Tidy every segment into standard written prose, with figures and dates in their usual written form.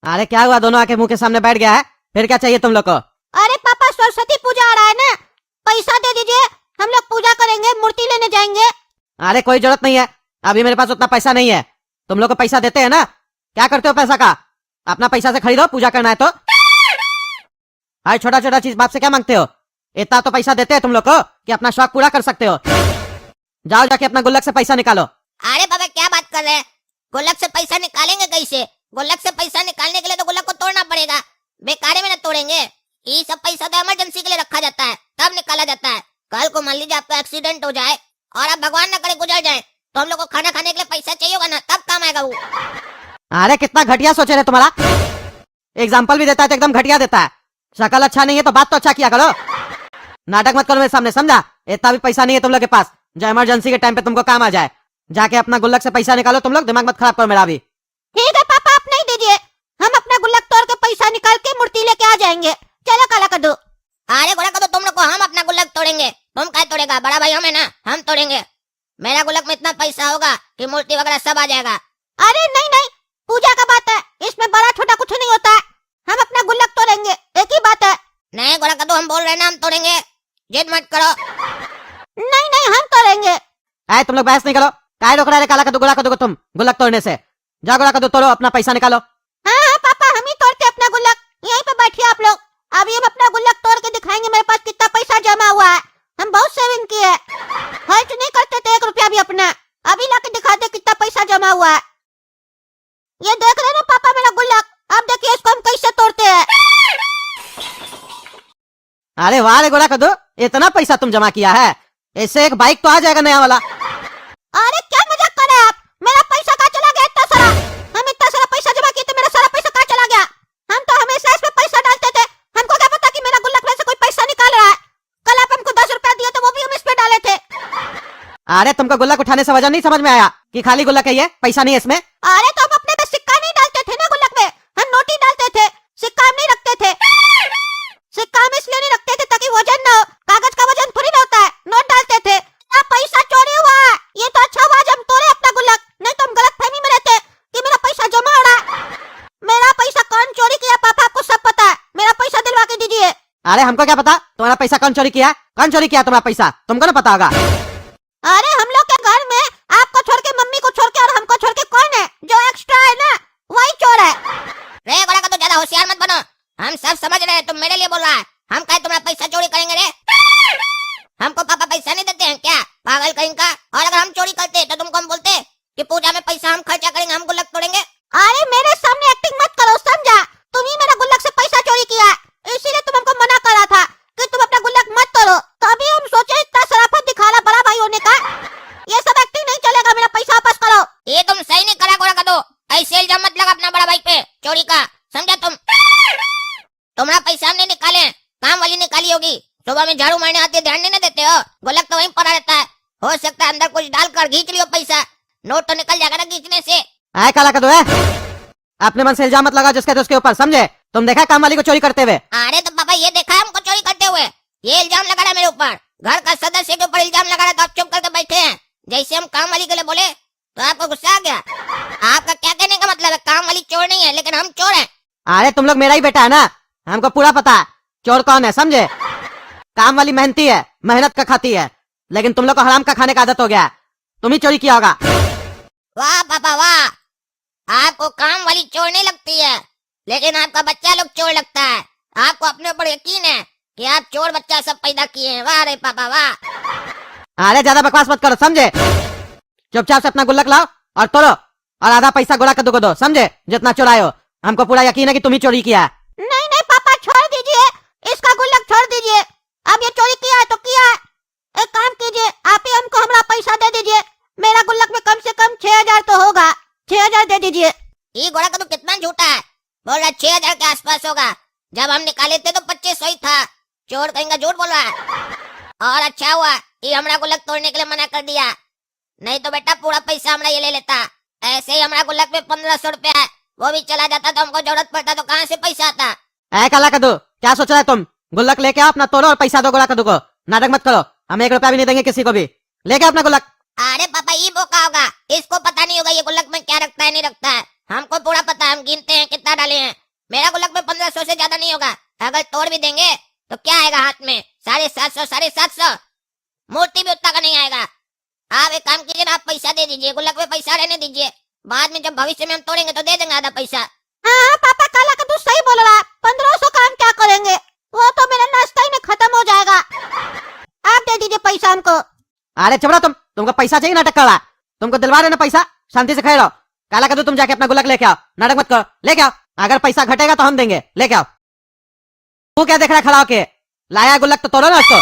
अरे क्या हुआ, दोनों आके मुंह के सामने बैठ गया है, फिर क्या चाहिए तुम लोग को? अरे पापा सरस्वती पूजा आ रहा है ना, पैसा दे दीजिए, हम लोग पूजा करेंगे, मूर्ति लेने जाएंगे। अरे कोई जरूरत नहीं है, अभी मेरे पास उतना पैसा नहीं है। तुम लोग को पैसा देते हैं ना, क्या करते हो पैसा का? अपना पैसा से खरीदो, पूजा करना है तो। अरे छोटा छोटा चीज बाप से क्या मांगते हो? इतना तो पैसा देते हैं तुम लोग को कि अपना शौक पूरा कर सकते हो। जाओ जाके अपना गुल्लक से पैसा निकालो। अरे बाबा क्या बात कर रहे हैं, गुल्लक से पैसा निकालेंगे कैसे? गुल्लक से पैसा निकालने के लिए तो गुल्लक को तोड़ना पड़ेगा, बेकार में ना तोड़ेंगे। ये सब पैसा तो इमरजेंसी के लिए रखा जाता है, तब निकाला जाता है। कल को मान लीजिए आपका एक्सीडेंट हो जाए और आप भगवान न करे गुजर जाए, तो हम लोग को खाना खाने के लिए पैसा चाहिए होगा ना, तब काम आएगा वो। अरे कितना घटिया सोचे रहे तुम्हारा, एग्जाम्पल भी देता है तो एकदम घटिया देता है। शक्ल अच्छा नहीं है तो बात तो अच्छा किया करो, नाटक मत करो मेरे सामने, समझा? इतना भी पैसा नहीं है तुम लोग के पास जो इमरजेंसी के टाइम पे तुमको काम आ जाए। जाके अपना गुल्लक से पैसा निकालो तुम लोग, दिमाग मत खराब करो मेरा भी। ठीक है पापा, आप नहीं दीजिए, हम अपना गुल्लक तोड़ के पैसा निकाल के मूर्ति लेके आ जाएंगे। चलो काला कद्दू। अरे गोरा कदो, तुम लोग को हम अपना गुल्लक तोड़ेंगे, तुम क्या तोड़ेगा? बड़ा भाई हम है ना, हम तोड़ेंगे। मेरा गुल्लक में इतना पैसा होगा कि मूर्ति वगैरह सब आ जाएगा। अरे नहीं नहीं, पूजा का बात है, इसमें बड़ा छोटा कुछ नहीं होता है, हम अपना गुल्लक तोड़ेंगे, एक ही बात है। नहीं गोरा कदो, हम बोल रहे हैं ना, हम तोड़ेंगे, जिद मत करो। नहीं नहीं, हम तोड़ेंगे। आए तुम लोग बहस नहीं करो, काय रोक रहे काला कद्दू गोला कद्दू को तुम गुल्लक तोड़ने से? जाओ गोला कद्दू तोड़ो, अपना पैसा निकालो। हाँ हाँ पापा, हम ही तोड़ते अपना गुल्लक, यहीं पे बैठिए आप लोग। अभी हम अपना गुल्लक तोड़ के दिखाएंगे मेरे पास कितना पैसा जमा हुआ है। हम बहुत सेविंग किए, खर्च नहीं करते थे 1 रुपया भी अपना। अभी लाके दिखा दे कितना पैसा जमा हुआ है। ये देख रहे ना पापा मेरा गुल्लक, अब देखिए इसको हम कैसे तोड़ते हैं। अरे वाह रे गोला कद्दू, इतना पैसा तुम जमा किया है, इससे एक बाइक तो आ जाएगा नया वाला। अरे क्या मजाक कर रहे हैं आप? मेरा पैसा कहाँ चला गया इतना सारा? हम इतना सारा पैसा जमा किए थे, मेरा सारा पैसा कहाँ चला गया? हम तो हमेशा इसमें पैसा डालते थे, हमको क्या पता कि मेरा गुल्लक में से कोई पैसा निकाल रहा है। कल आप हमको 10 रुपया दिए थे, वो भी हम इसमें डाले थे। अरे तुमको गुल्लक उठाने से वजह नहीं समझ में आया कि खाली गुल्लक है ये, पैसा नहीं है इसमें? अरे तो हम अपने में सिक्का नहीं डालते थे ना गुल्लक में, हम नोट ही डालते थे, सिक्का हम नहीं रखते थे। सिक्का हम इसलिए नहीं रखते थे ताकि वजन ना हो, कागज का वजन थोड़ी ना होता है, नोट डालते थे। अब पैसा चोरी हुआ है, ये तो अच्छा हुआ जब हम तोड़े अपना गुल्लक, नहीं तो हम गलतफहमी में रहते कि मेरा पैसा जमा हो रहा है। मेरा पैसा कौन चोरी किया पापा, आपको सब पता है, मेरा पैसा दिलवा के दीजिए। अरे हमको क्या पता तुम्हारा पैसा कौन चोरी किया? कौन चोरी किया तुम्हारा पैसा, तुमको ना पता होगा। अरे हम लोग के घर में आपको छोड़ के, मम्मी को छोड़ के और हमको छोड़ के कौन है जो एक्स्ट्रा है ना, वही चोर है। रे गोरा कदो, ज्यादा होशियार मत बनो, हम सब समझ रहे हैं, तुम मेरे लिए बोल रहा है। हम क्या तुम्हारा पैसा चोरी करेंगे रे? हमको पापा पैसा नहीं देते हैं क्या, पागल कहीं का? और अगर हम चोरी करते तो तुमको हम बोलते कि पूजा में पैसा हम खर्चा करेंगे, हम गुल्लक तोड़ेंगे। अरे मेरे सामने एक्टिंग मत करो, समझा? तुम ही मेरा गुल्लक से पैसा चोरी किया है, इसीलिए तुम हमको मना कर रहा था कि तुम अपना गुल्लक मत तोड़ो, तभी हम सोचे इतना शराफत दिखाना बड़ा भाई होने का। ये सब एक्टिंग नहीं चलेगा, मेरा पैसा वापस करो। ये तुम सही नहीं करा गोरा कदो, ऐसे इल्जाम मत लगा अपना बड़ा भाई पे चोरी का, समझा? तुम्हारा पैसा हमने निकाले, काम वाली निकाली होगी। सुबह में झाड़ू मारने आती है, ध्यान नहीं देते हो, गुल्लक तो वहीं पड़ा रहता है। हो सकता है अंदर कुछ डालकर खींच लियो पैसा, नोट तो निकल जाएगा ना खींचने से। आए काला कद्दू है, अपने मन से इल्जाम मत लगा जिसके उसके ऊपर, समझे? तुम देखा काम वाली को चोरी करते हुए? अरे तो पापा ये देखा है हमको चोरी करते हुए, ये इल्जाम लगा रहा है मेरे ऊपर, घर का सदस्य के ऊपर इल्जाम लगा रहा है, तो आप चुप करके बैठे हैं। जैसे हम काम वाली के लिए बोले तो आपको गुस्सा आ गया। आपका क्या कहने का मतलब है? काम वाली चोर नहीं है, लेकिन हम चोर हैं। अरे तुम लोग मेरा ही बेटा है ना, हमको पूरा पता है चोर कौन है, समझे? काम वाली मेहनती है, मेहनत का खाती है, लेकिन तुम लोग को हराम का खाने का आदत हो गया है, तुम ही चोरी किया होगा। वाह पापा वाह, आपको काम वाली चोर नहीं लगती है, लेकिन आपका बच्चा लोग चोर लगता है। आपको अपने ऊपर यकीन है कि आप चोर बच्चा सब पैदा किए हैं। वाह रे पापा वाह। अरे ज्यादा बकवास मत करो, समझे? चुपचाप से अपना गुल्लक लाओ और तोड़ो, और आधा पैसा गोला कद्दू को दो, समझे? जितना चुराए हो, हमको पूरा यकीन है कि तुम ही चोरी किया है। नहीं नहीं पापा, छोड़ दीजिए, इसका गुल्लक छोड़ दीजिए, अब ये चोरी किया है तो किया है। एक काम कीजिए, आप ही हमको हमारा पैसा दे दीजिए, मेरा गुल्लक में कम से कम 6000 तो होगा, 6000 दे दीजिए। ये गोरा कद्दू कितना झूठा है, बोल रहा 6000 के आसपास होगा, जब हम निकाले थे तो 2500 ही था। चोर कहीं का झूठ बोल रहा है। और अच्छा हुआ ये हमारा गुल्लक तोड़ने के लिए मना कर दिया, नहीं तो बेटा पूरा पैसा हमारा ये ले लेता। ऐसे ही हमारा गुल्लक में 1500 रुपया है, वो भी चला जाता तो हमको जरूरत पड़ता तो कहाँ से पैसा आता? ऐ काला कद्दू, क्या सोच रहा है तुम? गुल्लक लेके आओ, अपना तोड़ो और पैसा दो गोला कद्दू को, नाटक मत करो, हम 1 रुपया भी नहीं देंगे किसी को भी। लेके आओ अपना गुल्लक। अरे पापा ये बोका होगा, इसको पता नहीं होगा ये गुल्लक में क्या रखता है नहीं रखता है। हमको पूरा पता है, हम गिनते हैं कितना डाले हैं। मेरा गुल्लक में 1500 से ज्यादा नहीं होगा। अगर तोड़ भी देंगे तो क्या आएगा हाथ में? 750, 750। मूर्ति भी उतना का नहीं आएगा। आप एक काम कीजिए ना, आप पैसा दे दीजिए, गुल्लक में पैसा रहने दीजिए। बाद में जब भविष्य में हम तोड़ेंगे तो दे देंगे आधा पैसा। हाँ पापा, काला कद्दू सही बोल रहा है। 1500 का हम क्या करेंगे? वो तो मेरा नाश्ता ही में खत्म हो जाएगा। आप दे दीजिए पैसा हमको। अरे चबड़ा, तुमको पैसा चाहिए, नाटक कर रहा है। तुमको दिलवा रहे ना पैसा, शांति से खड़े रहो। काला कद्दू तुम जाके अपना गुल्लक लेके आओ, नाटक मत करो, लेके आओ। अगर पैसा घटेगा तो हम देंगे, लेके आओ। तू क्या देख रहा है खड़ा होके? लाया है गुल्लक तो तोड़ो ना उसको।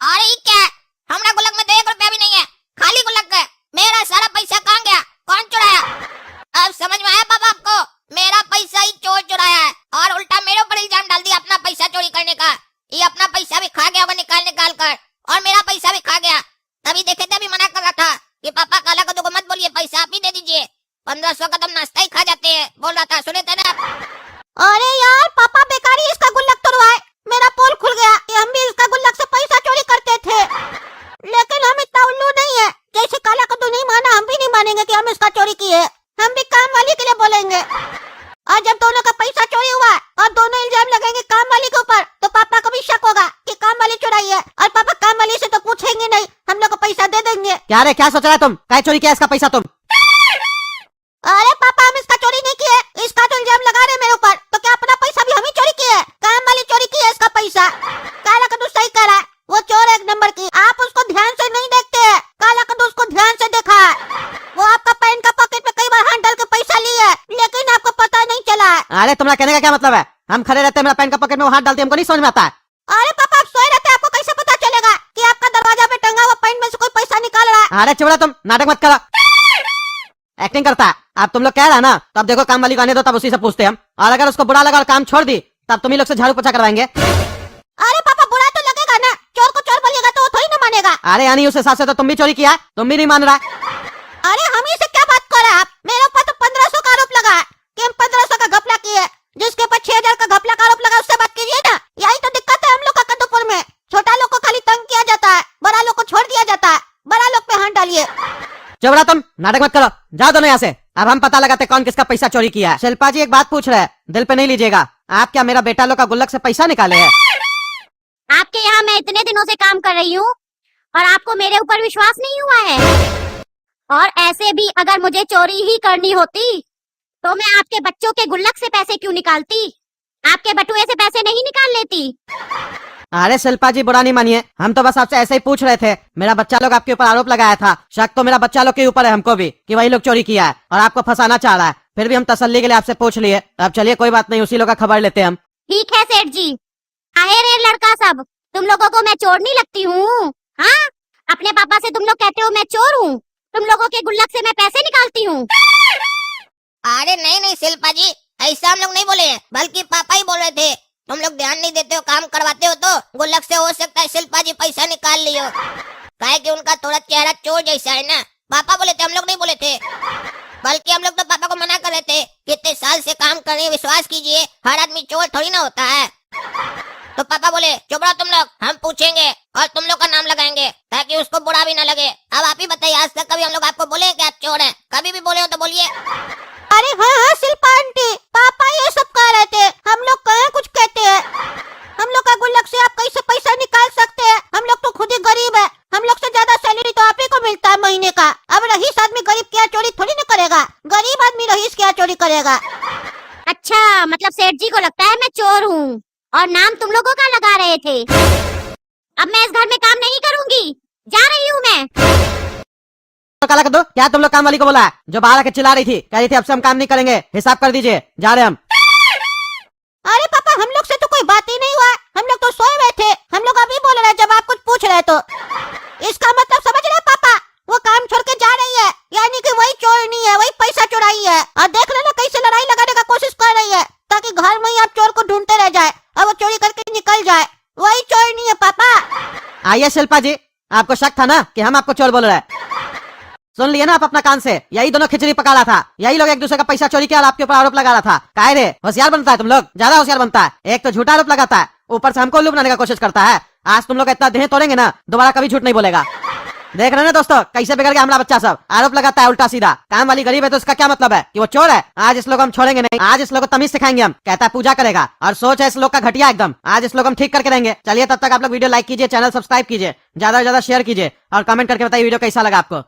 अरे ये क्या है? हमारा गुल्लक में तो 1 रुपया भी नहीं है, खाली गुल्लक है। मेरा सारा पैसा कहाँ गया? कौन चुराया? अब समझ में आया पापा आपको? मेरा पैसा ही चोर चुराया है और उल्टा मेरे ऊपर इल्जाम डाल दिया अपना पैसा चोरी करने का। ये अपना पैसा भी खा गया होगा निकाल निकाल कर, और मेरा पैसा भी खा गया। तभी देखे थे, अभी मना कर रहा था कि पापा काला कद्दू को मत बोलिए, पैसा आप ही दे दीजिए। 1500 का तो हम नाश्ता ही खा जाते हैं, बोल रहा था, सुने थे ना आप? अरे यार पापा, बेकारी इसका गुल्लक तोड़वाए। मेरा पोल खुल गया कि हम भी इसका गुल्लक से पैसा चोरी करते थे। लेकिन हम इतना उल्लू नहीं है, जैसे काला कद्दू नहीं माना, हम भी नहीं मानेंगे कि हम इसका चोरी किए। हम भी काम वाली के लिए बोलेंगे। और जब दोनों का पैसा चोरी हुआ और दोनों इल्जाम लगेंगे काम वाली के ऊपर, तो पापा को भी शक होगा कि काम वाली चुराई है। और पापा काम वाली से तो पूछेंगे नहीं, हम लोग को पैसा दे देंगे। क्या रे, क्या सोच रहा है तुम? क्या चोरी किया इसका पैसा तुम? अरे पापा, हम इसका चोरी नहीं किए। इसका तो इल्जाम लगा रहे मेरे ऊपर, तो क्या अपना पैसा भी हम ही चोरी किए? काम वाली चोरी की है इसका पैसा। काला कद्दू सही कह रहा है, वो चोर है 1 नंबर की। आप उसको ध्यान से नहीं देखते हैं, काला कद्दू उसको ध्यान से देखा है। वो आपका पैंट का पॉकेट में कई बार हाथ डाल के पैसा लिया है, लेकिन आपको पता नहीं चला है। अरे तुम्हारा कहने का क्या मतलब है? हम खड़े रहते हैं, मेरा पैंट का पॉकेट में वो हाथ डालते, हमको नहीं समझ में आता है। अरे पापा, आप सोए रहते हैं, आपको कैसे पता चलेगा कि आपका दरवाजा पे टंगा हुआ पैंट में से कोई पैसा निकाल रहा है? अरे चिबड़ा, तुम नाटक मत करो, एक्टिंग करता है। अब तुम लोग कह रहा है ना, तो अब देखो काम वाली को आने दो, तब उसी से पूछते हैं हम। और अगर उसको बुरा लगा और काम छोड़ दी, तब तुम ही लोग से झाड़ू पोछा करवाएंगे। अरे पापा, बुरा तो लगेगा ना, चोर को चोर बोलिएगा तो वो थोड़ी ना मानेगा। अरे यानी उस हिसाब से तो तुम भी चोरी किया, तुम भी नहीं मान रहा। अरे हम ही से क्या बात कर रहे हैं आप? मेरे ऊपर तो 1500 का आरोप लगा है कि हम 1500 का घपला किए। जिसके ऊपर 6000 का घपला का आरोप लगा, उससे बात कीजिए ना। यही तो दिक्कत है हम लोग का कद्दूपुर में। छोटा लोग को खाली तंग किया जाता है, बड़ा लोग को छोड़ दिया जाता है। बड़ा लोग पे हाथ डालिए। चिबड़ा, तुम नाटक मत करो, जाओ दोनों यहाँ से। अब हम पता लगाते कौन किसका पैसा चोरी किया है। शिल्पा जी एक बात पूछ रहे हैं, दिल पे नहीं लीजिएगा। आप क्या मेरा बेटा लोग का गुल्लक से पैसा निकाले हैं? आपके यहाँ मैं इतने दिनों से काम कर रही हूँ और आपको मेरे ऊपर विश्वास नहीं हुआ है? और ऐसे भी अगर मुझे चोरी ही करनी होती तो मैं आपके बच्चों के गुल्लक से पैसे क्यों निकालती? आपके बटुए से पैसे नहीं निकाल लेती? अरे शिल्पा जी बुरा नहीं मानिए, हम तो बस आपसे ऐसे ही पूछ रहे थे। मेरा बच्चा लोग आपके ऊपर आरोप लगाया था, शक तो मेरा बच्चा लोग के ऊपर है हमको भी, कि वही लोग चोरी किया है और आपको फंसाना चाह रहा है। फिर भी हम तसल्ली के लिए आपसे पूछ लिए। अब चलिए कोई बात नहीं, उसी लोग का खबर लेते हैं हम। ठीक है सेठ जी। आहे रे लड़का सब, तुम लोगों को मैं चोर नहीं लगती हूँ? हाँ, अपने पापा से तुम लोग कहते हो मैं चोर हूँ, तुम लोगों के गुल्लक से मैं पैसे निकालती हूँ। अरे नहीं नहीं शिल्पा जी, ऐसा हम लोग नहीं बोले हैं, बल्कि पापा ही बोल रहे थे। तुम लोग ध्यान नहीं देते हो, काम करवाते हो तो गुल्लक से हो सकता है शिल्पा जी पैसा निकाल लियो। काहे कि उनका थोड़ा चेहरा चोर जैसा है ना। पापा बोले थे, हम लोग नहीं बोले थे। बल्कि हम लोग तो पापा को मना कर रहे थे, कितने साल से काम कर रहे हैं, विश्वास कीजिए, हर आदमी चोर थोड़ी ना होता है। तो पापा बोले चुप रहो तुम लोग, हम पूछेंगे और तुम लोग का नाम लगाएंगे ताकि उसको बुरा भी ना लगे। अब आप ही बताइए, आज तक कभी हम लोग आपको बोले कि आप चोर हैं? कभी भी बोले हो तो बोलिए। अरे हाँ शिल्पा आंटी, पापा ये सब कह रहे थे, हम लोग कहाँ कुछ कहते हैं। हम लोग का गुल्लक से आप कैसे पैसा निकाल सकते हैं? हम लोग तो खुद ही गरीब है, हम लोग से ज्यादा सैलरी तो आप ही को मिलता है महीने का। अब रईस आदमी गरीब क्या चोरी थोड़ी ना करेगा, गरीब आदमी रईस क्या चोरी करेगा। अच्छा, मतलब सेठ जी को लगता है मैं चोर हूँ और नाम तुम लोगों का लगा रहे थे। अब मैं इस घर में काम नहीं करूँगी, जा रही हूँ मैं। तो काला कद्दू, क्या तुम लोग काम वाली को बोला है जो बाहर आके चिल्ला रही थी, कह रही थी अब से हम काम नहीं करेंगे, हिसाब कर दीजिए, जा रहे हम। अरे पापा, हम लोग से तो कोई बात ही नहीं हुआ, हम लोग तो सोए हुए थे। हम लोग अभी बोल रहे हैं जब आप कुछ पूछ रहे तो। इसका मतलब समझ रहे पापा, वो काम छोड़ के जा रही है, यानी कि वही चोर नहीं है, वही पैसा चुराई है। और देख लेना कैसे लड़ाई लगाने का कोशिश कर रही है, ताकि घर में ही आप चोर को ढूंढते रह जाए और वो चोरी करके निकल जाए। वही चोर नहीं है पापा। आइए शिल्पा जी, आपको शक था ना कि हम आपको चोर बोल रहे हैं? सुन लिए ना आप अपना कान से, यही दोनों खिचड़ी पका रहा था, यही लोग एक दूसरे का पैसा चोरी किया और आपके ऊपर आरोप लगा रहा था। काहे रे, होशियार बनता है तुम लोग, ज्यादा होशियार बनता है। एक तो झूठा आरोप लगाता है, ऊपर से हमको उल्लू बनाने का कोशिश करता है। आज तुम लोग इतना देह तोड़ेंगे ना, दोबारा कभी झूठ नहीं बोलेगा। देख रहे ना दोस्तों, कैसे बिगड़ गया हमारा बच्चा सब। आरोप लगाता है उल्टा सीधा। काम वाली गरीब है तो उसका क्या मतलब है कि वो चोर है। आज इस लोग हम छोड़ेंगे नहीं, आज इस लोग को तमीज सिखाएंगे हम। कहता है पूजा करेगा और सोच है इस लोग का घटिया एकदम। आज इस लोग हम ठीक करके देंगे। चलिए तब तक आप लोग वीडियो लाइक कीजिए, चैनल सब्सक्राइब कीजिए, ज्यादा से ज्यादा शेयर कीजिए और कमेंट करके बताइए वीडियो कैसा लगा आपको।